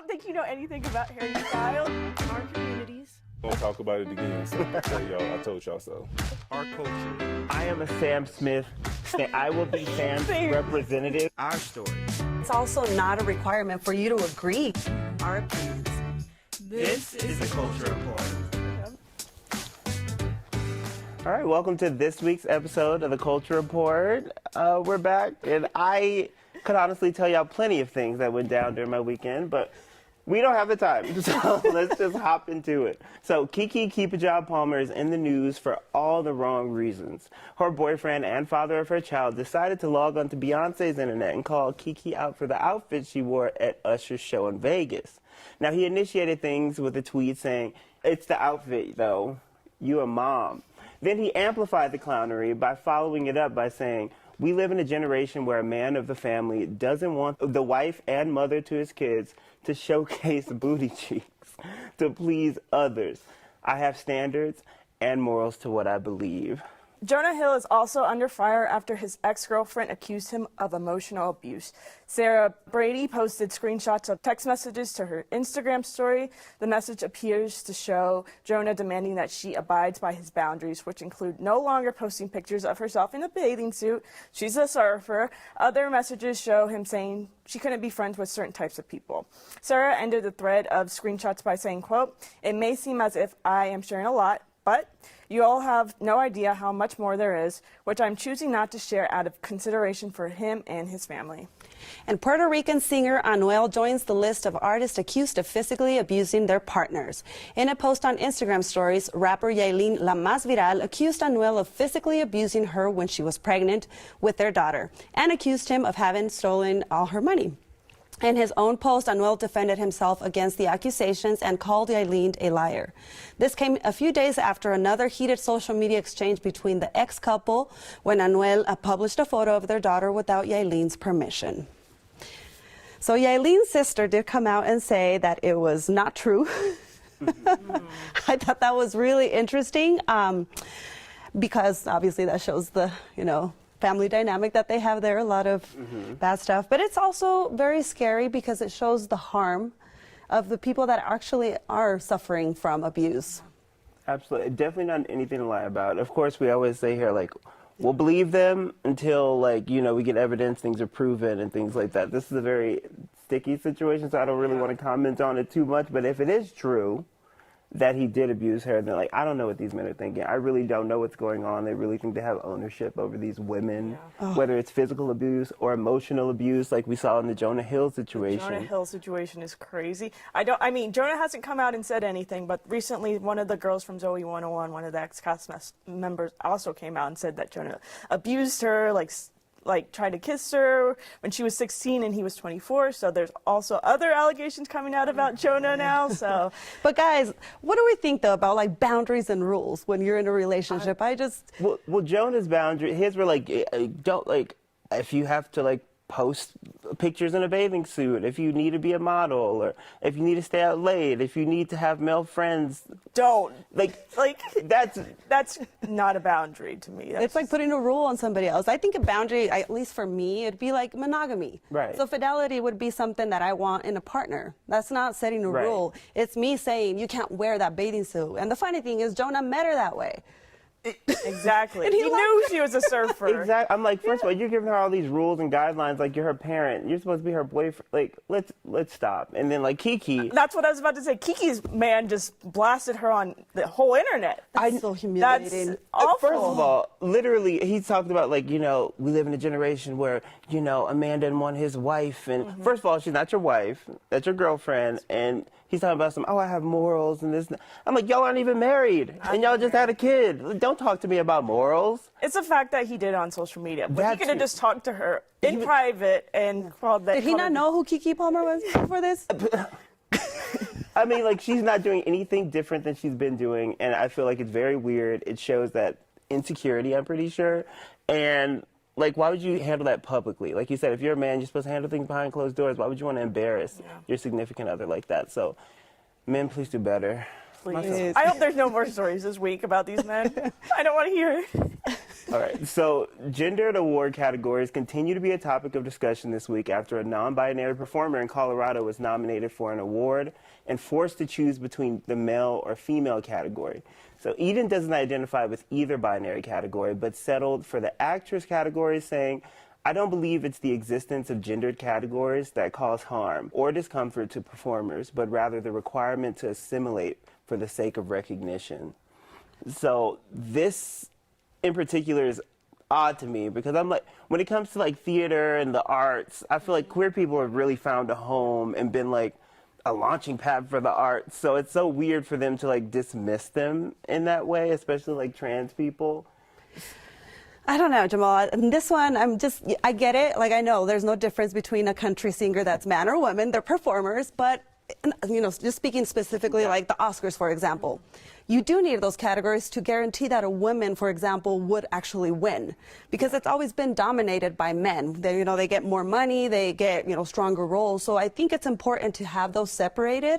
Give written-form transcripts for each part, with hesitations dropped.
don't think you know anything about Harry Styles. Our communities. Won't talk about it again, so I told y'all so. Our culture. I am a Sam Smith. I will be Sam's representative. Our story. It's also not a requirement for you to agree. Our opinions. This is the Culture Report. All right, welcome to this week's episode of the Culture Report. We're back, and I could honestly tell y'all plenty of things that went down during my weekend, but we don't have the time, so let's just hop into it. So Keke Keep-A-Job Palmer is in the news for all the wrong reasons. Her boyfriend and father of her child decided to log onto Beyonce's internet and call Keke out for the outfit she wore at Usher's show in Vegas. Now, he initiated things with a tweet saying, "It's the outfit, though. You a mom." Then he amplified the clownery by following it up by saying, "We live in a generation where a man of the family doesn't want the wife and mother to his kids to showcase booty cheeks to please others. I have standards and morals to what I believe." Jonah Hill is also under fire after his ex-girlfriend accused him of emotional abuse. Sarah Brady posted screenshots of text messages to her Instagram story. The message appears to show Jonah demanding that she abides by his boundaries, which include no longer posting pictures of herself in a bathing suit. She's a surfer. Other messages show him saying she couldn't be friends with certain types of people. Sarah ended the thread of screenshots by saying, quote, "It may seem as if I am sharing a lot, but you all have no idea how much more there is, which I'm choosing not to share out of consideration for him and his family." And Puerto Rican singer Anuel joins the list of artists accused of physically abusing their partners. In a post on Instagram stories, rapper Yailin La Más Viral accused Anuel of physically abusing her when she was pregnant with their daughter and accused him of having stolen all her money. In his own post, Anuel defended himself against the accusations and called Yailin a liar. This came a few days after another heated social media exchange between the ex-couple when Anuel published a photo of their daughter without Yailin's permission. So Yailin's sister did come out and say that it was not true. I thought that was really interesting because obviously that shows the, family dynamic that they have there, a lot of bad stuff. But it's also very scary because it shows the harm of the people that actually are suffering from abuse. Absolutely. Definitely not anything to lie about. Of course, we always say here, we'll believe them until, we get evidence, things are proven, and things like that. This is a very sticky situation, so I don't really want to comment on it too much. But if it is true that he did abuse her, then I don't know what these men are thinking. I really don't know what's going on. They really think they have ownership over these women, whether it's physical abuse or emotional abuse, like we saw in the Jonah Hill situation. The Jonah Hill situation is crazy. Jonah hasn't come out and said anything, but recently one of the girls from Zoe 101, one of the ex-cast members, also came out and said that Jonah abused her, tried to kiss her when she was 16 and he was 24. So there's also other allegations coming out about Jonah now. So, but guys, what do we think though about boundaries and rules when you're in a relationship? Well, Jonah's boundary, his were if you have to post pictures in a bathing suit, if you need to be a model, or if you need to stay out late, if you need to have male friends, don't that's not a boundary to me. It's like putting a rule on somebody else. I think a boundary, at least for me, it'd be like monogamy. Right. So fidelity would be something that I want in a partner. That's not setting a rule. It's me saying you can't wear that bathing suit. And the funny thing is, Jonah met her that way. Exactly. He knew she was a surfer. Exactly. I'm like, first of all, you're giving her all these rules and guidelines like you're her parent. You're supposed to be her boyfriend. Let's stop. And then Keke. That's what I was about to say. Keke's man just blasted her on the whole internet. That's so humiliating. That's awful. First of all, literally, he's talked about we live in a generation where, a man didn't want his wife. And first of all, she's not your wife. That's your girlfriend. And he's talking about I have morals and this. I'm like, y'all aren't even married. And y'all just had a kid. Don't talk to me about morals. It's a fact that he did on social media. But he could have just talked to her in private and called that. Did he not know who Keke Palmer was before this? She's not doing anything different than she's been doing. And I feel like it's very weird. It shows that insecurity, I'm pretty sure. And why would you handle that publicly? Like you said, if you're a man, you're supposed to handle things behind closed doors. Why would you want to embarrass your significant other like that? So, men, please do better. please. I hope there's no more stories this week about these men. I don't want to hear it. All right, so gendered award categories continue to be a topic of discussion this week after a non-binary performer in Colorado was nominated for an award and forced to choose between the male or female category. So Eden doesn't identify with either binary category, but settled for the actress category, saying, "I don't believe it's the existence of gendered categories that cause harm or discomfort to performers, but rather the requirement to assimilate for the sake of recognition." So this in particular is odd to me because I'm like, when it comes to like theater and the arts, I feel like queer people have really found a home and been like a launching pad for the arts. So it's so weird for them to like dismiss them in that way, especially like trans people. I don't know, Jamal. And this one, I get it. Like, I know there's no difference between a country singer that's man or woman. They're performers. But, you know, just speaking specifically like the Oscars, for example, you do need those categories to guarantee that a woman, for example, would actually win. Because it's always been dominated by men. They, you know, they get more money, they get, you know, stronger roles. So I think it's important to have those separated.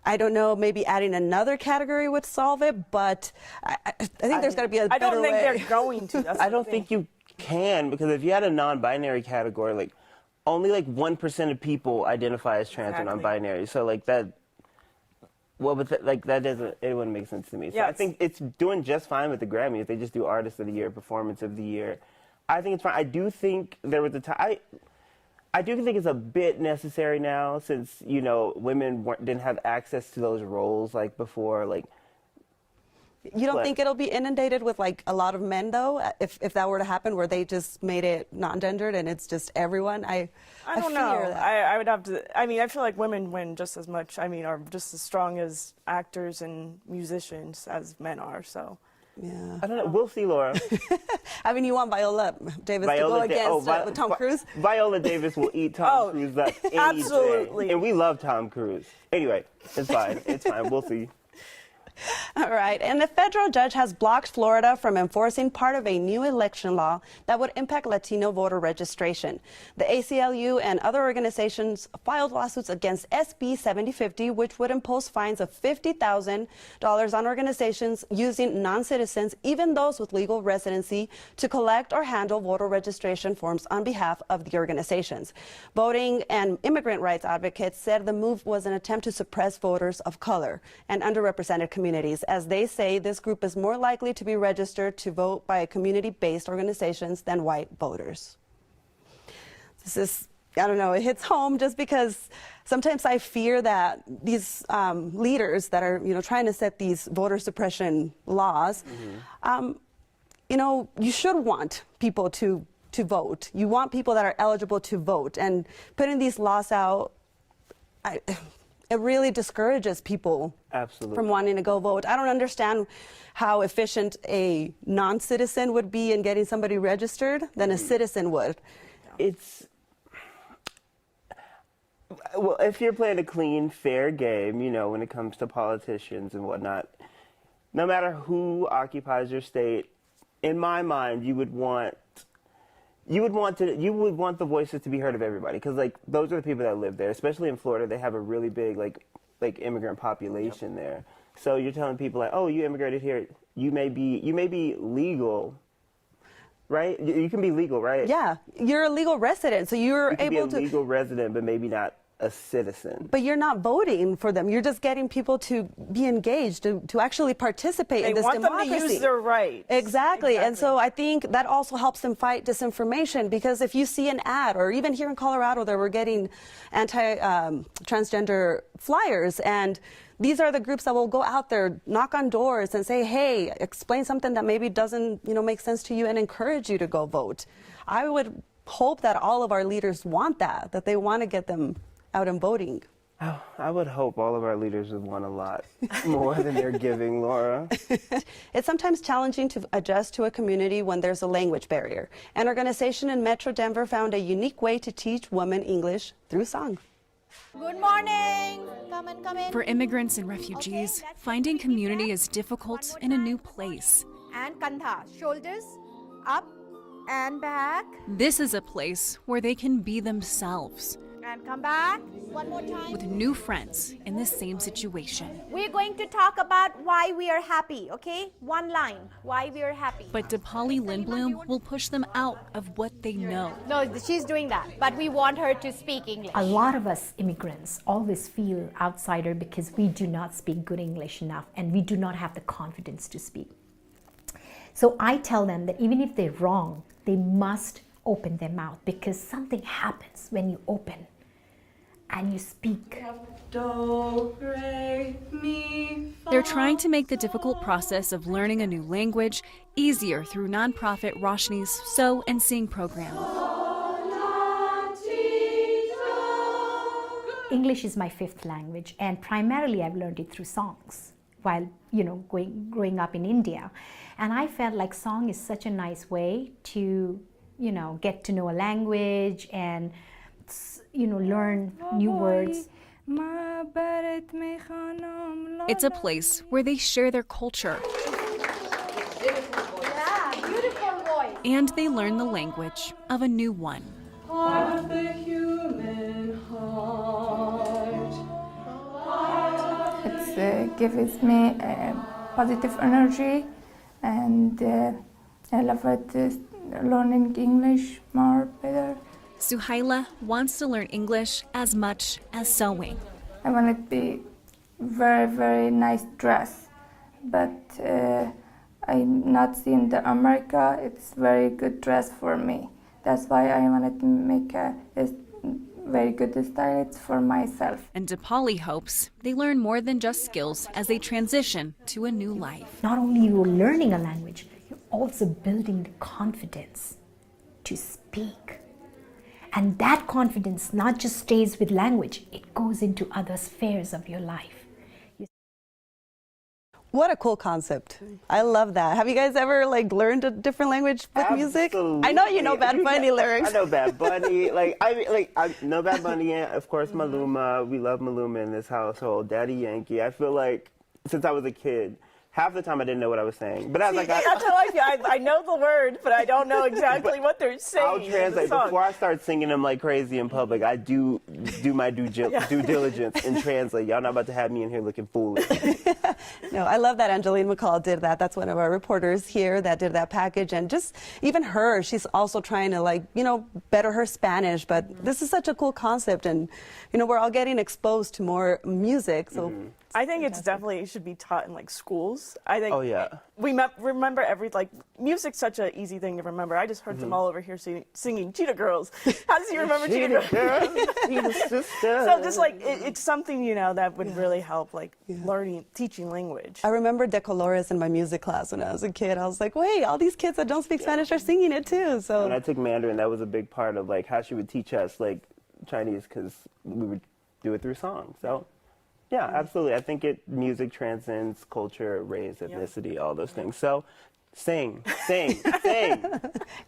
I don't know, maybe adding another category would solve it, but I think there's got to be a better way. I don't think they're going to. I don't think you can, because if you had a non-binary category, like only like 1% of people identify as trans or non-binary. So like that, well, but like that doesn't, it wouldn't make sense to me. So I think it's doing just fine with the Grammys. They just do Artist of the Year, Performance of the Year. I think it's fine. I do think there was a time. I do think it's a bit necessary now, since, you know, women didn't have access to those roles like before. Like, you don't think it'll be inundated with like a lot of men though, if that were to happen, where they just made it non-gendered and it's just everyone? I don't know. I would have to. I mean, I feel like women win just as much. I mean, are just as strong as actors and musicians as men are. So. Yeah. I don't know. We'll see, Laura. I mean, you want Viola Davis to go against with Tom Cruise? Viola Davis will eat Tom Cruise up any absolutely. day. And we love Tom Cruise. Anyway, it's fine. It's fine. We'll see. All right. And a federal judge has blocked Florida from enforcing part of a new election law that would impact Latino voter registration. The ACLU and other organizations filed lawsuits against SB 7050, which would impose fines of $50,000 on organizations using non-citizens, even those with legal residency, to collect or handle voter registration forms on behalf of the organizations. Voting and immigrant rights advocates said the move was an attempt to suppress voters of color and underrepresented communities, as they say this group is more likely to be registered to vote by community-based organizations than white voters. This is, I don't know, it hits home just because sometimes I fear that these leaders that are, you know, trying to set these voter suppression laws, you know, you should want people to vote. You want people that are eligible to vote, and putting these laws out, it really discourages people from wanting to go vote. I don't understand how efficient a non-citizen would be in getting somebody registered than a citizen would. Well, if you're playing a clean, fair game, you know, when it comes to politicians and whatnot, no matter who occupies your state, in my mind, you would want the voices to be heard of everybody, because like those are the people that live there. Especially in Florida, they have a really big like immigrant population there. So you're telling people like, oh, you immigrated here, you may be legal, right? You can be legal, right? Yeah, you're a legal resident, so you're able to be a legal resident, but maybe not a citizen. But you're not voting for them. You're just getting people to be engaged, to actually participate in this democracy. They want them to use their rights. Exactly. And so I think that also helps them fight disinformation, because if you see an ad, or even here in Colorado, that we're getting anti-transgender flyers, and these are the groups that will go out there, knock on doors and say, hey, explain something that maybe doesn't, you know, make sense to you, and encourage you to go vote. I would hope that all of our leaders want that they want to get them out and voting. Oh, I would hope all of our leaders would want a lot more than they're giving, Laura. It's sometimes challenging to adjust to a community when there's a language barrier. An organization in Metro Denver found a unique way to teach women English through song. Good morning. Come in. For immigrants and refugees, finding community is difficult in a new place. And kandha, shoulders up and back. This is a place where they can be themselves. And come back. One more time. with new friends in the same situation. We're going to talk about why we are happy, okay? One line. Why we are happy. But Dipali Lindblom will push them out of what they know. No, she's doing that. But we want her to speak English. A lot of us immigrants always feel outsider because we do not speak good English enough and we do not have the confidence to speak. So I tell them that even if they're wrong, they must open their mouth because something happens when you open and you speak. They're trying to make the difficult process of learning a new language easier through nonprofit Roshni's Sew and Sing program. English is my fifth language, and primarily I've learned it through songs while, growing up in India. And I felt like song is such a nice way to, get to know a language and, learn new words. It's a place where they share their culture. Yeah, beautiful voice. And they learn the language of a new one. It gives me positive energy, and I love it, learning English more better. Suhaila wants to learn English as much as sewing. I want it to be very, very nice dress, but I'm not seeing the America. It's very good dress for me. That's why I wanted to make a very good style for myself. And Dipali hopes they learn more than just skills as they transition to a new life. Not only you're learning a language, you're also building the confidence to speak. And that confidence not just stays with language, it goes into other spheres of your life. What a cool concept. I love that. Have you guys ever learned a different language with music? I know you know Bad Bunny lyrics. I know Bad Bunny. I know Bad Bunny, and of course Maluma. We love Maluma in this household. Daddy Yankee. I feel like since I was a kid, half the time I didn't know what I was saying. But That's how I feel. I know the word, but I don't know exactly what they're saying. I'll translate. Before I start singing them like crazy in public, I do my due diligence and translate. Y'all not about to have me in here looking foolish. No, I love that Angeline McCall did that. That's one of our reporters here that did that package. And just even her, she's also trying to better her Spanish. But this is such a cool concept. And, we're all getting exposed to more music. So I think it's definitely should be taught in schools. I think. Oh yeah. We remember music's such an easy thing to remember. I just heard them all over here singing Cheetah Girls. How does he remember Cheetah Girls? Cheetah Sister. So just it's something that would really help teaching language. I remember De Colores in my music class when I was a kid. I was like, wait, all these kids that don't speak Spanish are singing it too. So when I took Mandarin, that was a big part of how she would teach us Chinese, because we would do it through song. So. Yeah, absolutely. I think music transcends culture, race, ethnicity, all those things. So, sing.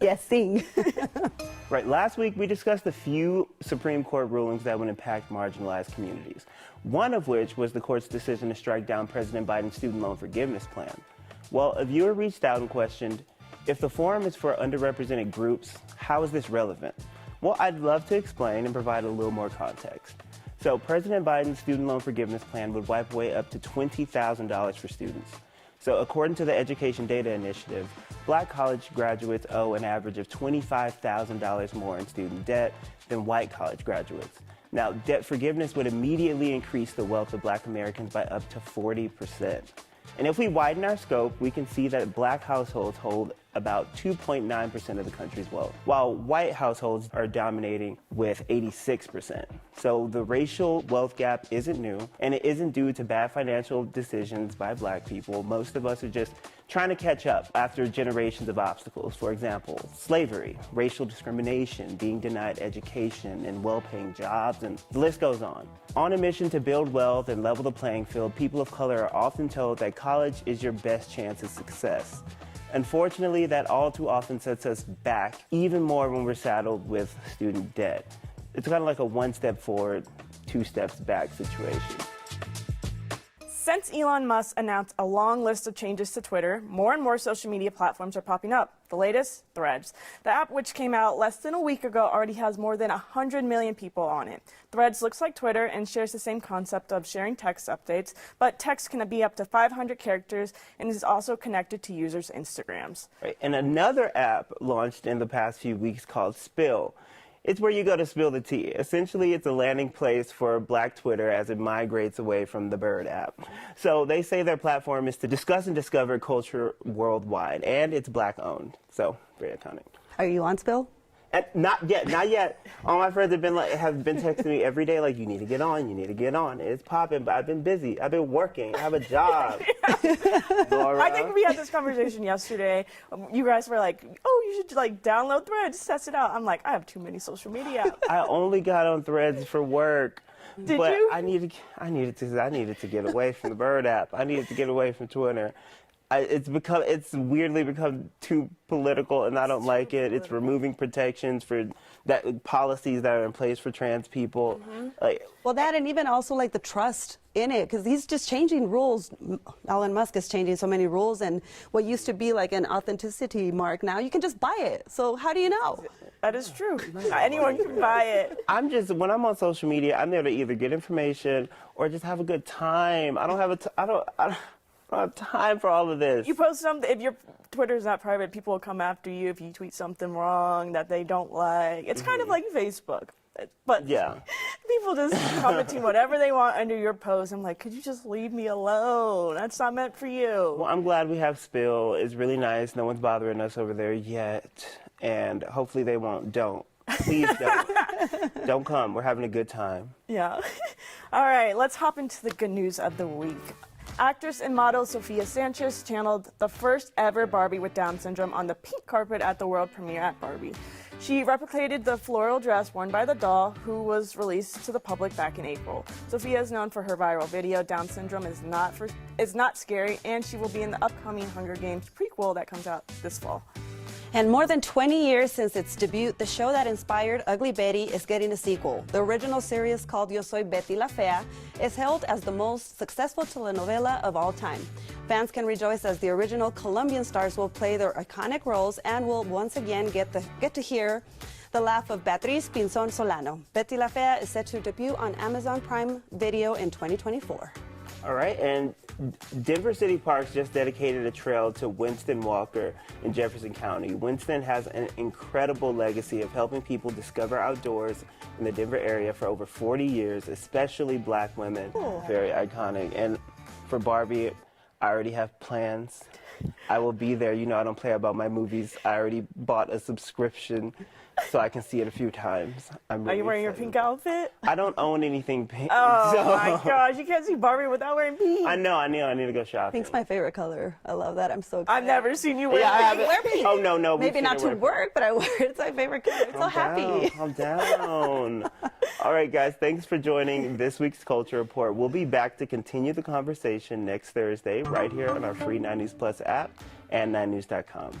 Yes, sing. Right, last week we discussed a few Supreme Court rulings that would impact marginalized communities. One of which was the court's decision to strike down President Biden's student loan forgiveness plan. Well, a viewer reached out and questioned, if the forum is for underrepresented groups, how is this relevant? Well, I'd love to explain and provide a little more context. So President Biden's student loan forgiveness plan would wipe away up to $20,000 for students. So according to the Education Data Initiative, Black college graduates owe an average of $25,000 more in student debt than white college graduates. Now, debt forgiveness would immediately increase the wealth of Black Americans by up to 40%. And if we widen our scope, we can see that Black households hold about 2.9% of the country's wealth, while white households are dominating with 86%. So the racial wealth gap isn't new, and it isn't due to bad financial decisions by Black people. Most of us are just trying to catch up after generations of obstacles. For example, slavery, racial discrimination, being denied education and well-paying jobs, and the list goes on. On a mission to build wealth and level the playing field, people of color are often told that college is your best chance of success. Unfortunately, that all too often sets us back even more when we're saddled with student debt. It's kind of like a one step forward, two steps back situation. Since Elon Musk announced a long list of changes to Twitter, more and more social media platforms are popping up. The latest, Threads. The app, which came out less than a week ago, already has more than 100 million people on it. Threads looks like Twitter and shares the same concept of sharing text updates, but text can be up to 500 characters and is also connected to users' Instagrams. Right. And another app launched in the past few weeks called Spill. It's where you go to spill the tea. Essentially, it's a landing place for Black Twitter as it migrates away from the Bird app. So they say their platform is to discuss and discover culture worldwide, and it's Black-owned. So very iconic. Are you on Spill? And not yet. All my friends have been texting me every day, like, you need to get on, you need to get on. It's popping, but I've been busy. I've been working. I have a job. Laura? I think we had this conversation yesterday. You guys were like, oh, you should like download Threads, test it out. I'm like, I have too many social media apps. I only got on Threads for work. Did but you? I needed to get away from the Bird app. I needed to get away from Twitter. It's weirdly become too political, and I don't like it. It's removing protections for policies that are in place for trans people. Well, that, and even also like the trust in it, because he's just changing rules. Elon Musk is changing so many rules, and what used to be like an authenticity mark, now you can just buy it. So how do you know? That is true. Anyone can buy it. When I'm on social media, I'm there to either get information or just have a good time. I don't have time for all of this. You post something, if your Twitter's not private, people will come after you if you tweet something wrong that they don't like. It's kind of like Facebook. But yeah, people just commenting whatever they want under your post. I'm like, could you just leave me alone? That's not meant for you. Well, I'm glad we have Spill. It's really nice. No one's bothering us over there yet. And hopefully they won't. Don't. Please don't. Don't come. We're having a good time. Yeah. All right, let's hop into the good news of the week. Actress and model Sofia Sanchez channeled the first ever Barbie with Down syndrome on the pink carpet at the world premiere at Barbie. She replicated the floral dress worn by the doll, who was released to the public back in April. Sofia is known for her viral video, Down syndrome is not scary, and she will be in the upcoming Hunger Games prequel that comes out this fall. And more than 20 years since its debut, the show that inspired Ugly Betty is getting a sequel. The original series, called Yo Soy Betty la Fea, is hailed as the most successful telenovela of all time. Fans can rejoice as the original Colombian stars will play their iconic roles and will once again get to hear the laugh of Beatriz Pinzón Solano. Betty la Fea is set to debut on Amazon Prime Video in 2024. All right, and Denver City Parks just dedicated a trail to Winston Walker in Jefferson County. Winston has an incredible legacy of helping people discover outdoors in the Denver area for over 40 years, especially Black women. Very iconic. And for Barbie, I already have plans. I will be there. You know, I don't play about my movies. I already bought a subscription so I can see it a few times. Are you wearing your pink outfit? I don't own anything pink. Oh my gosh, you can't see Barbie without wearing pink. I know. I need to go shopping. Pink's my favorite color. I love that. I'm so excited. I've never seen you wear Yeah, pink. Wear pink. Oh, no. Maybe not to work, but I wear it. It's my favorite color. It's so happy. Calm down. All right, guys, thanks for joining this week's Culture Report. We'll be back to continue the conversation next Thursday right here on our free 90s Plus app and 9news.com.